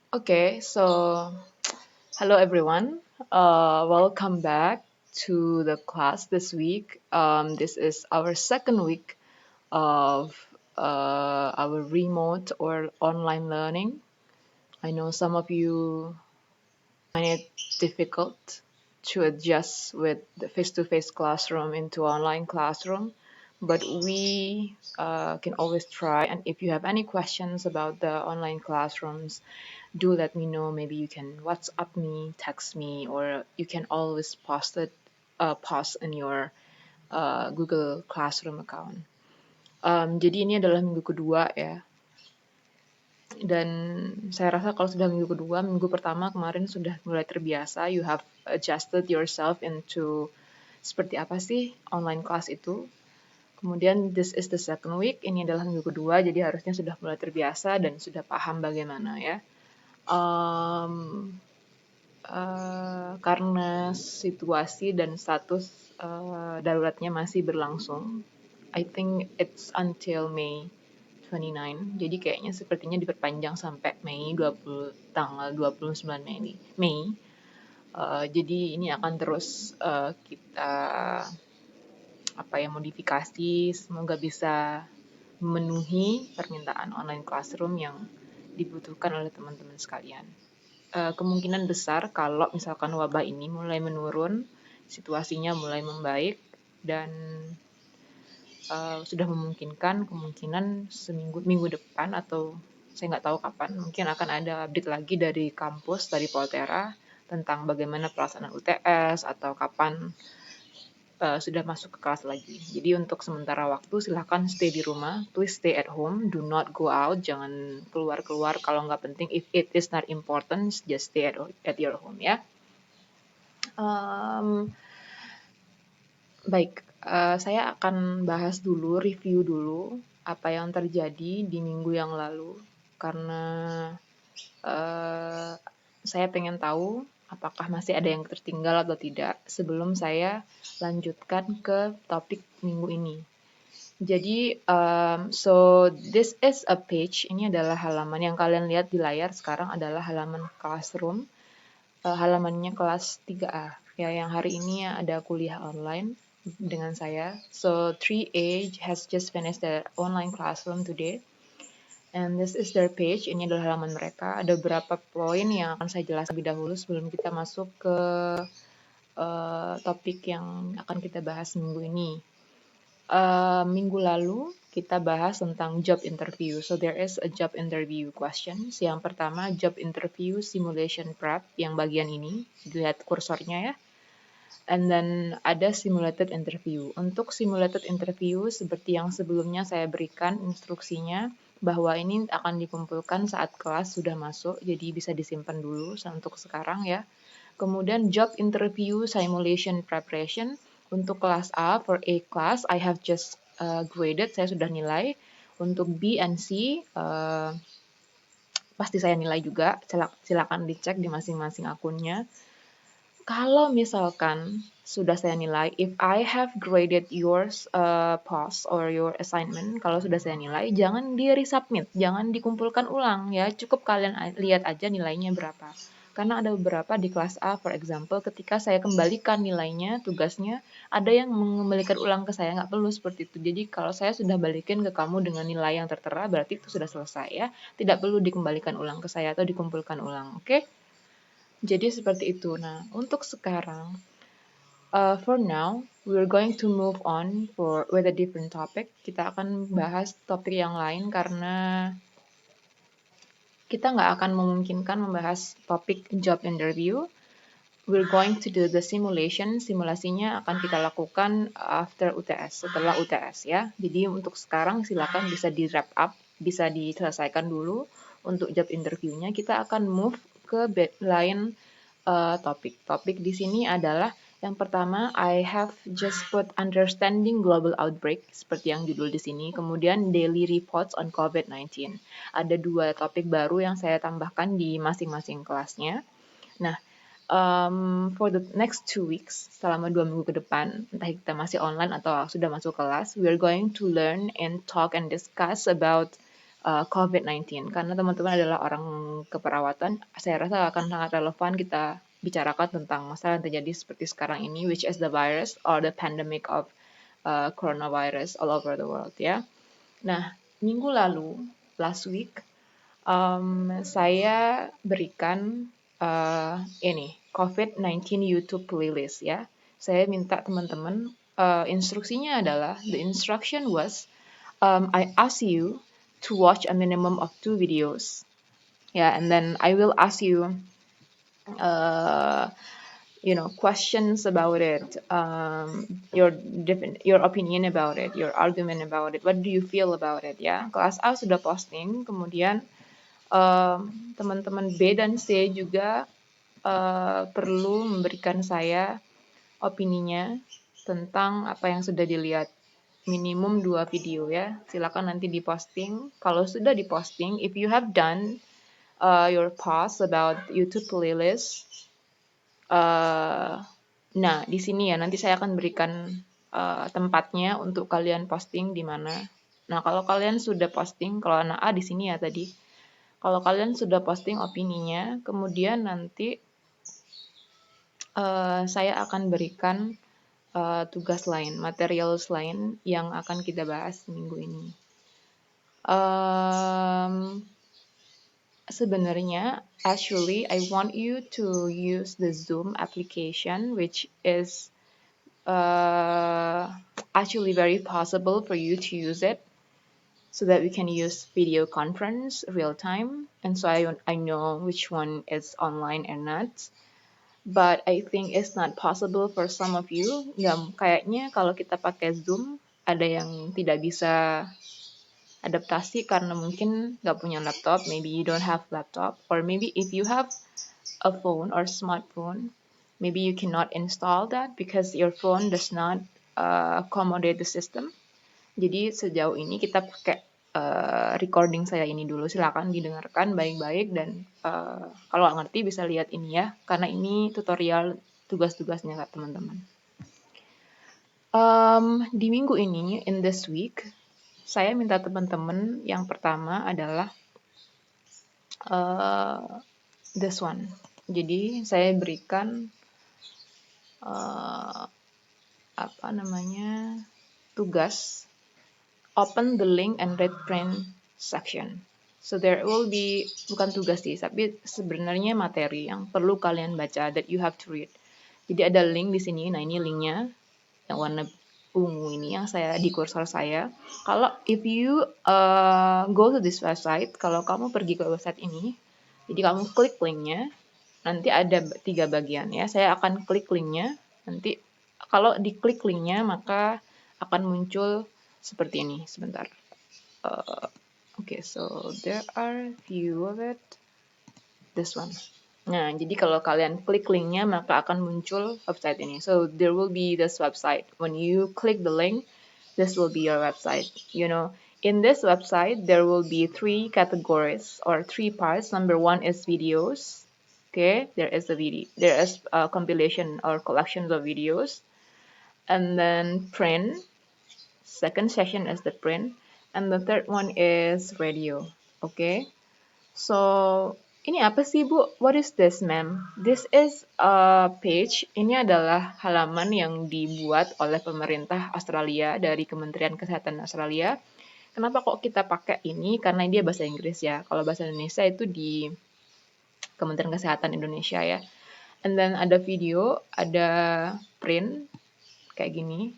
Okay, so hello everyone. Welcome back to the class this week. This is our second week of our remote or online learning. I know some of you find it difficult to adjust with the face-to-face classroom into online classroom, but we can always try. And if you have any questions about the online classrooms, do let me know. Maybe you can WhatsApp me, text me, or you can always post in your Google Classroom account. Jadi ini adalah minggu kedua ya, dan saya rasa kalau sudah minggu kedua, minggu pertama kemarin sudah mulai terbiasa. You have adjusted yourself into seperti apa sih online class itu. Kemudian this is the second week, ini adalah minggu kedua, jadi harusnya sudah mulai terbiasa dan sudah paham bagaimana ya. Um, karena situasi dan status daruratnya masih berlangsung. I think it's until May 29. Jadi kayaknya sepertinya diperpanjang sampai tanggal 29 Mei. Jadi ini akan terus kita modifikasi, semoga bisa memenuhi permintaan online classroom yang dibutuhkan oleh teman-teman sekalian. Kemungkinan besar kalau misalkan wabah ini mulai menurun, situasinya mulai membaik, dan sudah memungkinkan, kemungkinan minggu depan atau saya nggak tahu kapan, mungkin akan ada update lagi dari kampus, dari Poltera, tentang bagaimana pelaksanaan UTS atau kapan sudah masuk ke kelas lagi. Jadi untuk sementara waktu silahkan stay di rumah, please stay at home, do not go out, jangan keluar-keluar kalau nggak penting. If it is not important, just stay at your home ya. Baik, saya akan bahas dulu, review dulu apa yang terjadi di minggu yang lalu, karena saya pengen tahu apakah masih ada yang tertinggal atau tidak sebelum saya lanjutkan ke topik minggu ini. Jadi, so this is a page, ini adalah halaman yang kalian lihat di layar sekarang adalah halaman classroom, halamannya kelas 3A, ya, yang hari ini ada kuliah online dengan saya. So 3A has just finished their online classroom today. And this is their page, ini adalah halaman mereka. Ada beberapa poin yang akan saya jelaskan lebih dahulu sebelum kita masuk ke topik yang akan kita bahas minggu ini. Minggu lalu kita bahas tentang job interview. So there is a job interview questions. Yang pertama, job interview simulation prep, yang bagian ini, dilihat kursornya ya. And then ada simulated interview. Untuk simulated interview, seperti yang sebelumnya saya berikan instruksinya, bahwa ini akan dikumpulkan saat kelas sudah masuk, jadi bisa disimpan dulu untuk sekarang ya. Kemudian job interview simulation preparation. Untuk kelas A, for A class, I have just graded, saya sudah nilai. Untuk B and C, pasti saya nilai juga, silakan dicek di masing-masing akunnya. Kalau misalkan sudah saya nilai, if I have graded yours post or your assignment, kalau sudah saya nilai, jangan di resubmit, jangan dikumpulkan ulang ya, cukup kalian lihat aja nilainya berapa. Karena ada beberapa di kelas A, for example, ketika saya kembalikan nilainya, tugasnya, ada yang mengembalikan ulang ke saya, nggak perlu seperti itu. Jadi kalau saya sudah balikin ke kamu dengan nilai yang tertera, berarti itu sudah selesai ya, tidak perlu dikembalikan ulang ke saya atau dikumpulkan ulang, oke? Jadi seperti itu. Nah, untuk sekarang, for now, we're going to move on with a different topic. Kita akan bahas topik yang lain karena kita nggak akan memungkinkan membahas topik job interview. We're going to do the simulation. Simulasinya akan kita lakukan after UTS, setelah UTS ya. Jadi untuk sekarang silakan bisa di wrap up, bisa diselesaikan dulu. Untuk job interviewnya kita akan move ke lain topik. Topik di sini adalah yang pertama, I have just put understanding global outbreak seperti yang judul di sini. Kemudian daily reports on COVID-19. Ada 2 topik baru yang saya tambahkan di masing-masing kelasnya. Nah, for the next 2 weeks, selama 2 minggu ke depan, entah kita masih online atau sudah masuk kelas, we are going to learn and talk and discuss about COVID-19 karena teman-teman adalah orang keperawatan. Saya rasa akan sangat relevan kita bicarakan tentang masalah yang terjadi seperti sekarang ini, which is the virus or the pandemic of coronavirus all over the world ya. Nah, minggu lalu, last week, saya berikan ini COVID-19 YouTube playlist ya. Saya minta teman-teman instruksinya adalah the instruction was I ask you to watch a minimum of 2 videos. Yeah, and then I will ask you uh, questions about it, your opinion about it, your argument about it, what do you feel about it ya. Kelas A sudah posting, kemudian teman-teman B dan C juga perlu memberikan saya opininya tentang apa yang sudah dilihat. Minimum 2 video ya. Silakan nanti diposting. Kalau sudah diposting, if you have done your post about YouTube playlist, nah di sini ya nanti saya akan berikan tempatnya untuk kalian posting di mana. Nah kalau kalian sudah posting, kalau anak A di sini ya tadi, kalau kalian sudah posting opininya, kemudian nanti saya akan berikan tugas lain, material lain yang akan kita bahas minggu ini. Sebenarnya, actually, I want you to use the Zoom application, which is actually very possible for you to use it, so that we can use video conference real time. And so I know which one is online and not. But I think it's not possible for some of you. Kayaknya kalau kita pakai Zoom, ada yang tidak bisa adaptasi karena mungkin nggak punya laptop, maybe you don't have laptop, or maybe if you have a phone or smartphone, maybe you cannot install that because your phone does not accommodate the system. Jadi sejauh ini kita pakai recording saya ini dulu, silakan didengarkan baik-baik dan kalau nggak ngerti bisa lihat ini ya, karena ini tutorial tugas-tugasnya Kak teman-teman. Di minggu ini, in this week, saya minta teman-teman yang pertama adalah this one. Jadi saya berikan tugas open the link and read print section. So there will be, bukan tugas sih, tapi sebenarnya materi yang perlu kalian baca that you have to read. Jadi ada link di sini, nah ini linknya yang warna ungu ini yang saya di kursor saya. Kalau if you go to this website, kalau kamu pergi ke website ini, jadi kamu klik linknya, nanti ada 3 bagian ya. Saya akan klik linknya, nanti kalau diklik linknya maka akan muncul seperti ini. Sebentar. Okay, so there are few of it. This one. Nah, jadi kalau kalian klik linknya maka akan muncul website ini. So there will be this website. When you click the link, this will be your website. In this website there will be 3 categories or 3 parts. Number 1 is videos. Okay, there is a compilation or collections of videos. And then print. Second section is the print. And the third one is radio. Okay. So, ini apa sih Bu? What is this, ma'am? This is a page. Ini adalah halaman yang dibuat oleh pemerintah Australia dari Kementerian Kesehatan Australia. Kenapa kok kita pakai ini? Karena dia bahasa Inggris ya. Kalau bahasa Indonesia itu di Kementerian Kesehatan Indonesia ya. And then ada video, ada print, kayak gini.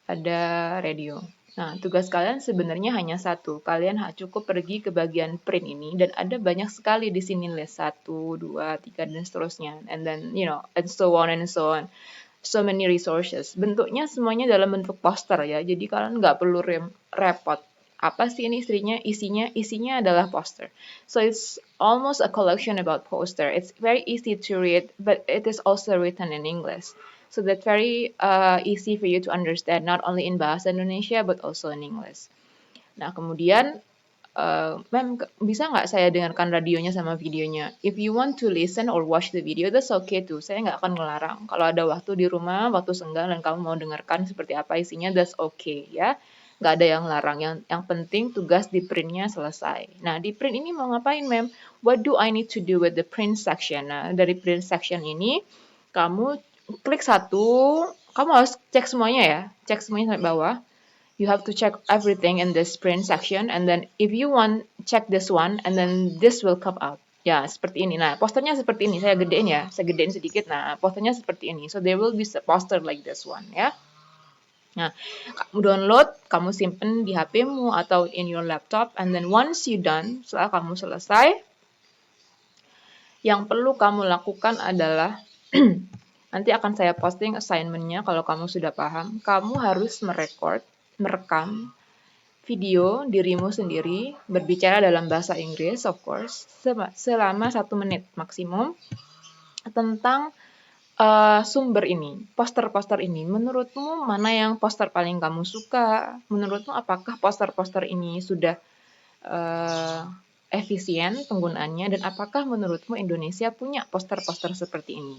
Ada radio. Nah, tugas kalian sebenarnya hanya satu. Kalian cukup pergi ke bagian print ini dan ada banyak sekali di sini list 1, 2, 3 dan seterusnya. And then, and so on and so on. So many resources. Bentuknya semuanya dalam bentuk poster ya. Jadi kalian nggak perlu repot. Apa sih ini isinya? Isinya adalah poster. So it's almost a collection about poster. It's very easy to read, but it is also written in English. So that's very easy for you to understand, not only in bahasa Indonesia, but also in English. Nah, kemudian, ma'am, bisa nggak saya dengarkan radionya sama videonya? If you want to listen or watch the video, that's okay too. Saya nggak akan ngelarang. Kalau ada waktu di rumah, waktu senggang, dan kamu mau dengarkan seperti apa isinya, that's okay, ya. nggak ada yang larang. Yang penting tugas di printnya selesai. Nah, di print ini mau ngapain, ma'am? What do I need to do with the print section? Nah, dari print section ini kamu klik satu, kamu harus cek semuanya ya, cek semuanya sampai bawah. You have to check everything in this print section, and then if you want check this one, and then this will come out. Ya, seperti ini. Nah, posternya seperti ini. Saya gedein sedikit. Nah, posternya seperti ini. So there will be a poster like this one, ya. Nah, kamu download, kamu simpen di HP-mu atau in your laptop, and then once you done, setelah kamu selesai, yang perlu kamu lakukan adalah nanti akan saya posting assignment-nya kalau kamu sudah paham. Kamu harus merekam video dirimu sendiri berbicara dalam bahasa Inggris, of course, selama 1 menit maksimum tentang sumber ini, poster-poster ini. Menurutmu mana yang poster paling kamu suka? Menurutmu apakah poster-poster ini sudah efisien penggunaannya, dan apakah menurutmu Indonesia punya poster-poster seperti ini?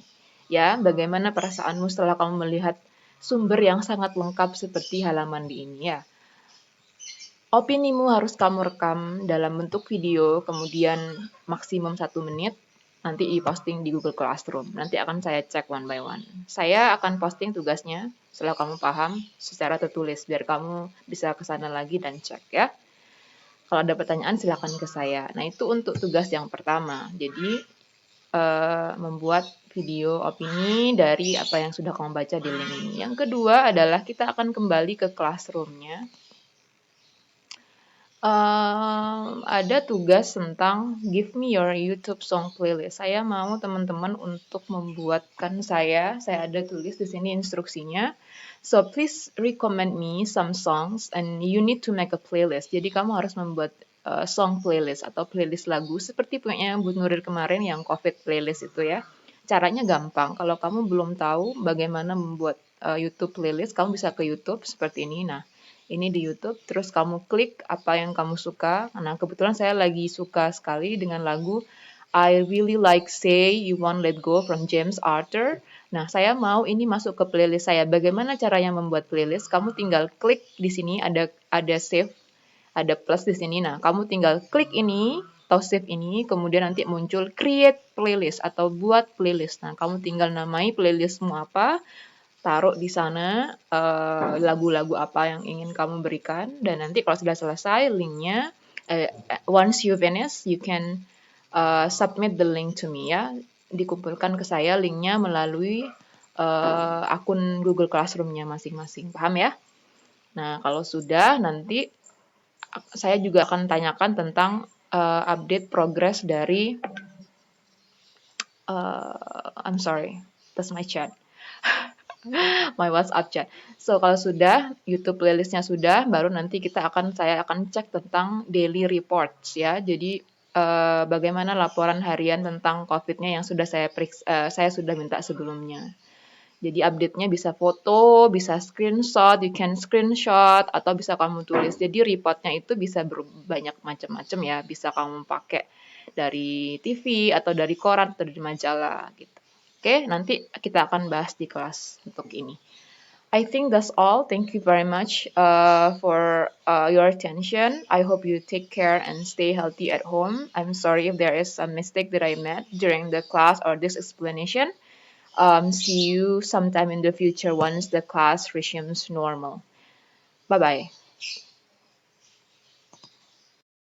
Ya, bagaimana perasaanmu setelah kamu melihat sumber yang sangat lengkap seperti halaman di ini ya? Opinimu harus kamu rekam dalam bentuk video, kemudian maksimum 1 menit, nanti di-posting di Google Classroom. Nanti akan saya cek one by one. Saya akan posting tugasnya setelah kamu paham secara tertulis, biar kamu bisa ke sana lagi dan cek ya. Kalau ada pertanyaan silakan ke saya. Nah, itu untuk tugas yang pertama. Jadi, membuat video opini dari apa yang sudah kamu baca di link ini. Yang kedua adalah kita akan kembali ke classroom-nya. Ada tugas tentang give me your YouTube song playlist. Saya mau teman-teman untuk membuatkan saya ada tulis di sini instruksinya. So please recommend me some songs and you need to make a playlist. Jadi kamu harus membuat song playlist atau playlist lagu seperti punya Bu Nurir kemarin yang COVID playlist itu ya. Caranya gampang. Kalau kamu belum tahu bagaimana membuat YouTube playlist, kamu bisa ke YouTube seperti ini. Nah, ini di YouTube, terus kamu klik apa yang kamu suka. Nah, kebetulan saya lagi suka sekali dengan lagu I Really Like Say You Won't Let Go from James Arthur. Nah, saya mau ini masuk ke playlist saya. Bagaimana caranya membuat playlist? Kamu tinggal klik di sini, ada save, ada plus di sini. Nah, kamu tinggal klik ini atau save ini, kemudian nanti muncul create playlist atau buat playlist. Nah, kamu tinggal namai playlistmu apa, taruh di sana lagu-lagu apa yang ingin kamu berikan, dan nanti kalau sudah selesai linknya, once you finish you can submit the link to me ya, dikumpulkan ke saya linknya melalui akun Google Classroom-nya masing-masing, paham ya? Nah, kalau sudah nanti saya juga akan tanyakan tentang update progress dari I'm sorry, that's my chat. My WhatsApp chat. So kalau sudah YouTube playlistnya sudah, baru nanti saya akan cek tentang daily reports ya. Jadi bagaimana laporan harian tentang COVID-nya yang sudah saya sudah minta sebelumnya. Jadi update-nya bisa foto, bisa screenshot, you can screenshot, atau bisa kamu tulis. Jadi reportnya itu bisa banyak macam-macam ya. Bisa kamu pakai dari TV atau dari koran atau dari majalah gitu. Oke, nanti kita akan bahas di kelas untuk ini. I think that's all. Thank you very much for your attention. I hope you take care and stay healthy at home. I'm sorry if there is a mistake that I made during the class or this explanation. See you sometime in the future once the class resumes normal. Bye bye.